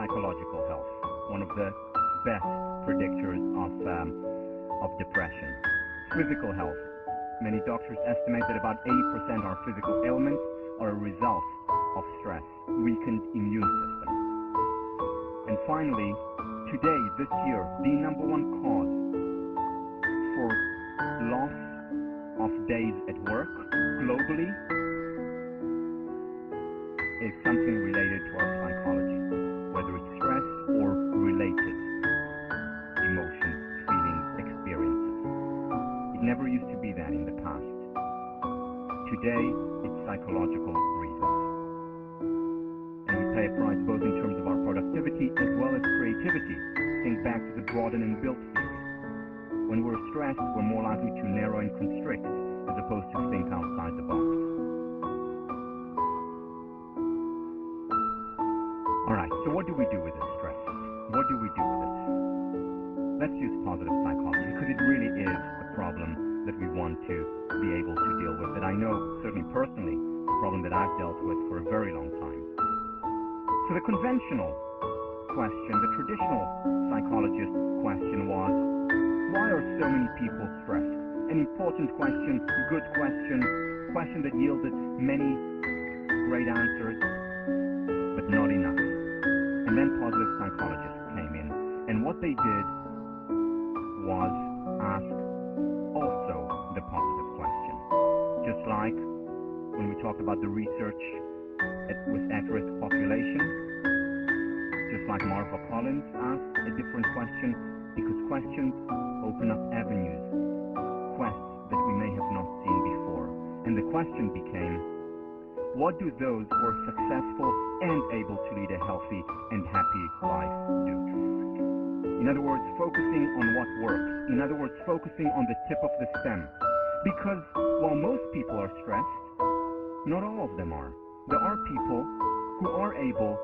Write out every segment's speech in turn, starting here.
psychological health, one of the best predictors of depression. Physical health. Many doctors estimate that about 80% of our physical ailments are a result of stress, weakened immune system. And finally, today, this year, the number one cause for loss of days at work globally is something related to our psychology, whether it's stress or related emotions, feelings, experiences. It never used to be that in the past. Today, it's psychological reasons. And we pay a price both in terms of our productivity as well as creativity. Think back to the broaden and build theory. When we're stressed, we're more likely to narrow and constrict as opposed to think outside the box. Alright, so what do we do with this stress? What do we do with it? Let's use positive psychology because it really is a problem that we want to be able to deal with. That I know, certainly personally, a problem that I've dealt with for a very long time. So the conventional question, the traditional psychologist question was, why are so many people stressed? An important question, good question that yielded many great answers, but not enough. And then positive psychologists came in, and what they did was ask also the positive question. Just like when we talk about the research with at-risk population, just like Marva Collins asked a different question, because questions open up avenues, quests that we may have not seen before. And the question became, what do those who are successful and able to lead a healthy and happy life do? In other words, focusing on what works. In other words, focusing on the tip of the stem. Because while most people are stressed, not all of them are. There are people who are able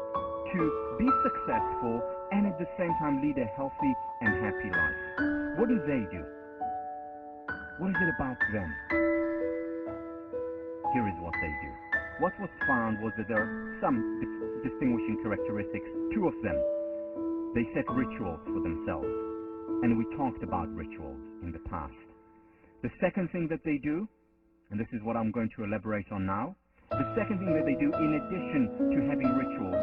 to be successful and at the same time lead a healthy and happy life. What do they do? What is it about them? Here is what they do. What was found was that there are some distinguishing characteristics, two of them. They set rituals for themselves, and we talked about rituals in the past. The second thing that they do, and this is what I'm going to elaborate on now, the second thing that they do in addition to having rituals,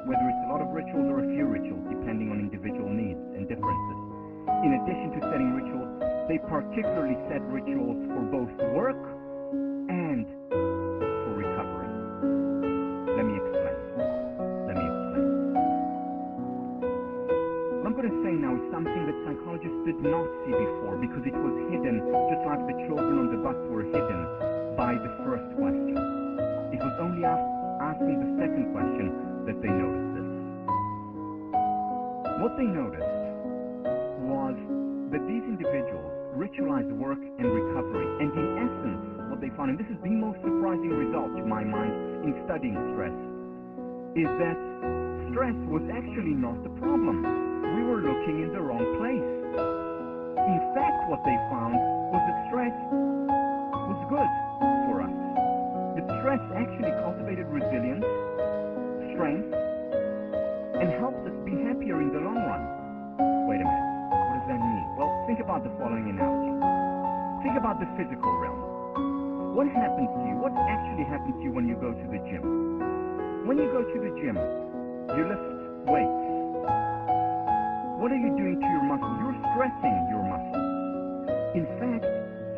whether it's a lot of rituals or a few rituals, depending on individual needs and differences, in addition to setting rituals, they particularly set rituals for both work and for recovery. Let me explain. What I'm going to say now is something that psychologists did not see before because it was hidden, just like the children on the bus were hidden by the first question. It was only asking the second question that they noticed this. What they noticed was that these individuals ritualized work and recovery, and in essence, what they found, and this is the most surprising result to my mind in studying stress, is that stress was actually not the problem. We were looking in the wrong place. In fact, what they found was that stress was good for us. That stress actually cultivated resilience, strength, and helped us be happier in the long run. Wait a minute. What does that mean? Well, think about the following analogy. Think about the physical realm. What happens to you? What actually happens to you when you go to the gym? When you go to the gym, you lift weights. What are you doing to your muscles? You're stressing your muscles. In fact,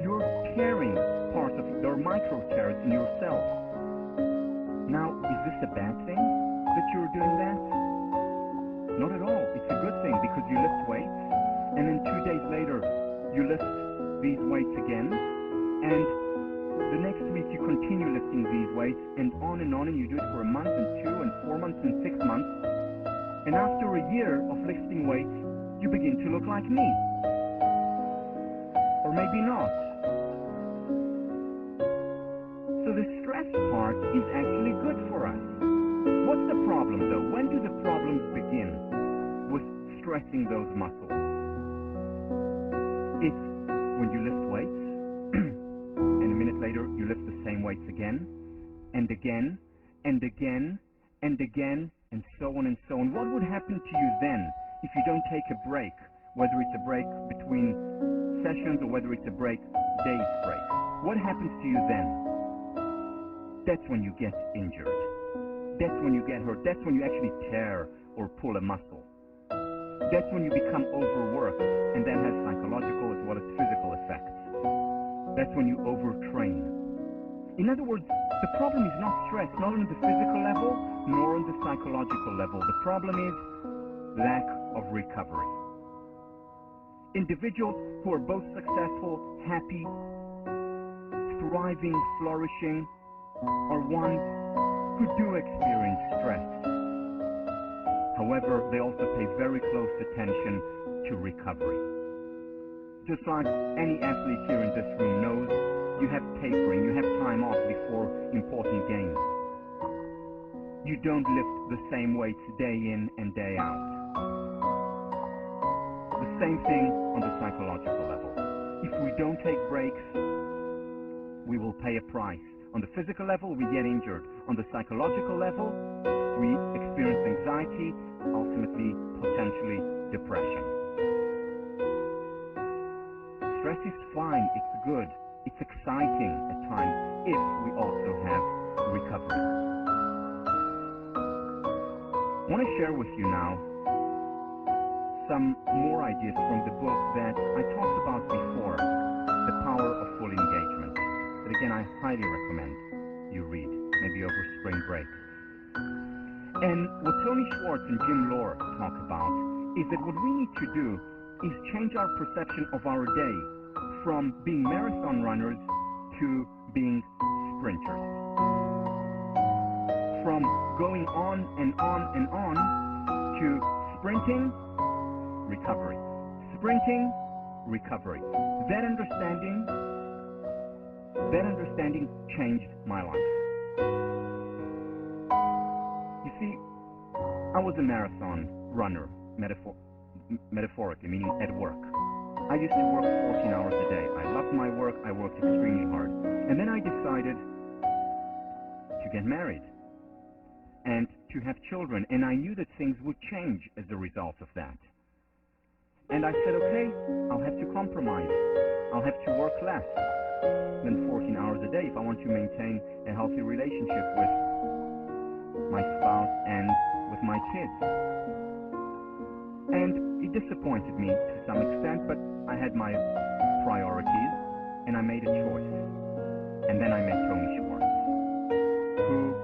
you're tearing parts of it. There are micro tears in your cells. Now, is this a bad thing that you're doing that? Not at all. It's a good thing because you lift weights, and then 2 days later, you lift these weights again, and the next week you continue lifting these weights, and you do it for a month and 2 and 4 months and 6 months, and after a year of lifting weights, you begin to look like me. Or maybe not. So the stress part is actually good for us. What's the problem though? When do the problems begin with stressing those muscles? It's when you lift weights, and a minute later you lift the same weights again, and again, and again, and again, and so on and so on. What would happen to you then if you don't take a break, whether it's a break between sessions or whether it's a break, days break? What happens to you then? That's when you get injured. That's when you get hurt. That's when you actually tear or pull a muscle. That's when you become overworked, and that has psychological as well as physical effects. That's when you overtrain. In other words, the problem is not stress, not on the physical level, nor on the psychological level. The problem is lack of recovery. Individuals who are both successful, happy, thriving, flourishing, are ones who do experience stress. However, they also pay very close attention to recovery. Just like any athlete here in this room knows, you have tapering, you have time off before important games. You don't lift the same weights day in and day out. The same thing on the psychological level. If we don't take breaks, we will pay a price. On the physical level, we get injured. On the psychological level, we experience anxiety, ultimately, potentially, depression. Stress is fine, it's good, it's exciting at times if we also have recovery. I want to share with you now some more ideas from the book that I talked about before, The Power of Full Engagement. But again, I highly recommend you read, maybe over spring break. And what Tony Schwartz and Jim Lohr talk about is that what we need to do is change our perception of our day from being marathon runners to being sprinters. From going on and on and on to sprinting, recovery. Sprinting, recovery. That understanding changed my life. You see, I was a marathon runner, metaphorically, meaning at work. I used to work 14 hours a day. I loved my work. I worked extremely hard. And then I decided to get married and to have children. And I knew that things would change as a result of that. And I said, okay, I'll have to compromise. I'll have to work less than 14 hours a day if I want to maintain a healthy relationship with my spouse and with my kids. And it disappointed me to some extent, but I had my priorities and I made a choice. And then I met Tony Schwartz, who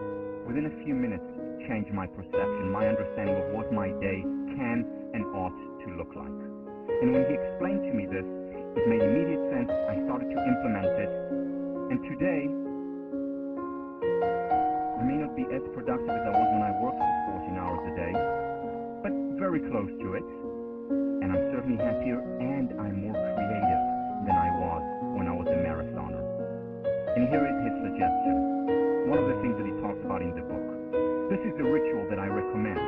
within a few minutes changed my perception, my understanding of what my day can and ought to look like. And when he explained to me this, it made immediate sense. I started to implement it. And today, I may not be as productive as I was when I worked for 14 hours a day, but very close to it. And I'm certainly happier and I'm more creative than I was when I was a marathoner. And here is his suggestion. One of the things that he talks about in the book. This is a ritual that I recommend.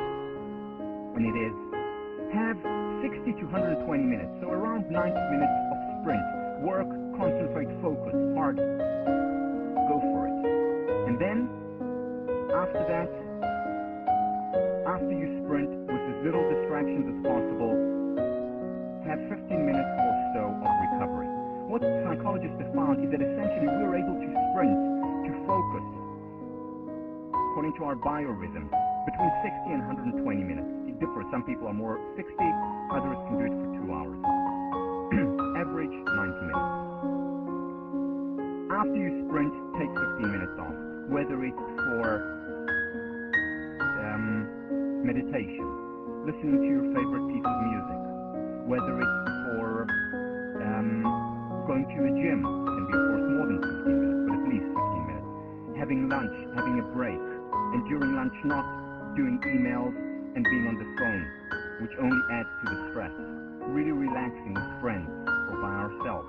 And it is, have 60 to 120 minutes, so around 90 minutes of sprint. Work, concentrate, focus, hard. Go for it. And then, after that, after you sprint with as little distractions as possible, have 15 minutes or so of recovery. What psychologists have found is that essentially we're able to sprint, to focus, according to our biorhythms, between 60 and 120 minutes. It differs. Some people are more 60, others can do it for 2 hours. Average, 90 minutes. After you sprint, take 15 minutes off, whether it's for meditation, listening to your favorite piece of music, whether it's for going to the gym, can be of course more than 15 minutes, but at least 15 minutes, having lunch, having a break, and during lunch not doing emails and being on the phone, which only adds to the stress, really relaxing with friends or by ourselves.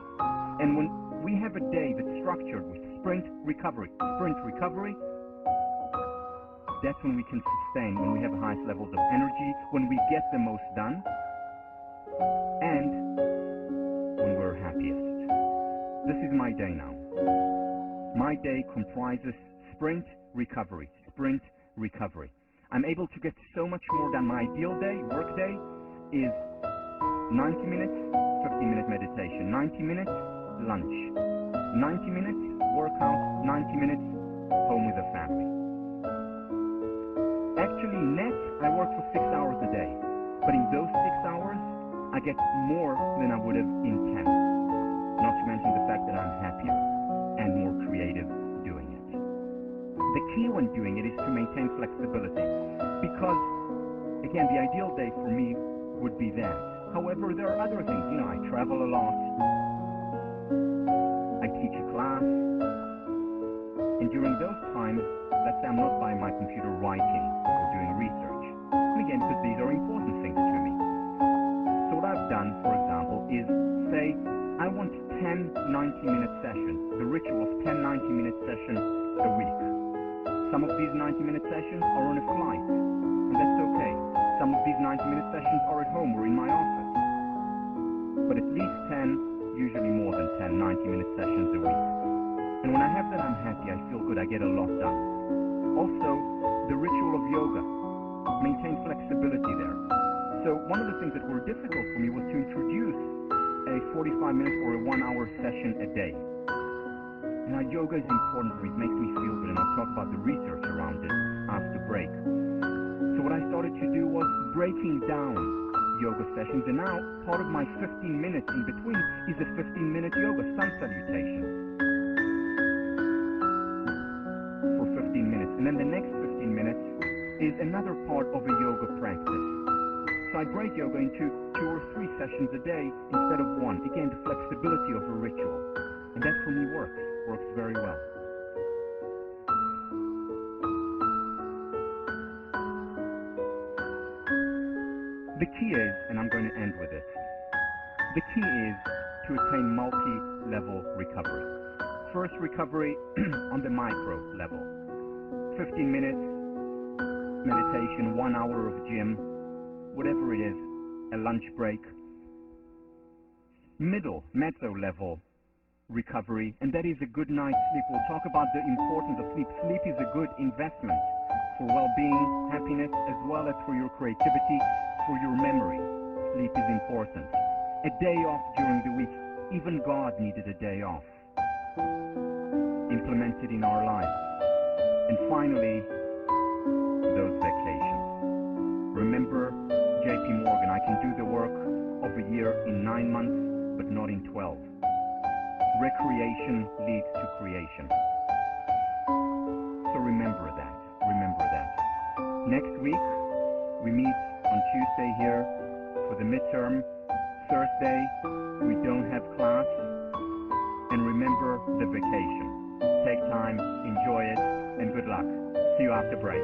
And when we have a day that's structured with sprint, recovery, that's when we can sustain, when we have the highest levels of energy, when we get the most done, and when we're happiest. This is my day now. My day comprises sprint, recovery. I'm able to get so much more done. My ideal day, work day, is 90 minutes, 15-minute meditation, 90 minutes, lunch, 90 minutes, workout, 90 minutes, home with the family. Actually, net, I work for 6 hours a day. But in those 6 hours, I get more than I would have in 10. Not to mention the fact that I'm happier and more creative doing it. The key when doing it is to maintain flexibility. Because, again, the ideal day for me would be that. However, there are other things. You know, I travel a lot. I teach a class. And during those times, let's say I'm not by my computer writing or doing research. And again, because these are important things to me. So what I've done, for example, is say, I want 10 90-minute sessions, the ritual of 10 90-minute sessions a week. Some of these 90-minute sessions are on a flight, and that's okay. Some of these 90-minute sessions are at home or in my office. But at least 10, usually more than 10 90-minute sessions a week. And when I have that, I'm happy, I feel good, I get a lot done. Also, the ritual of yoga. Maintain flexibility there. So one of the things that were difficult for me was to introduce a 45-minute or a 1-hour session a day. Now, yoga is important for me. It makes me feel good, and I'll talk about the research around it after break. So what I started to do was breaking down yoga sessions, and now part of my 15 minutes in between is a 15-minute yoga sun salutation for 15 minutes. And then the next 15 minutes is another part of a yoga practice. So I break yoga into 2 or 3 sessions a day instead of 1. Again, the flexibility of a ritual. And that for me works very well. The key is, and I'm going to end with this, the key is to attain multi-level recovery. First, recovery on the micro level. 15 minutes, meditation, 1 hour of gym, whatever it is, a lunch break. Mezzo level recovery, and that is a good night's sleep. We'll talk about the importance of sleep. Sleep is a good investment for well-being, happiness, as well as for your creativity, for your memory. Sleep is important. A day off during the week. Even God needed a day off. Implemented in our lives. And finally, those vacations. Remember J.P. Morgan, I can do the work of a year in 9 months, but not in 12. Recreation leads to creation. So remember that. Next week, we meet on Tuesday here for the midterm. Thursday, we don't have class. And remember the vacation. Take time, enjoy it, and good luck. See you after break.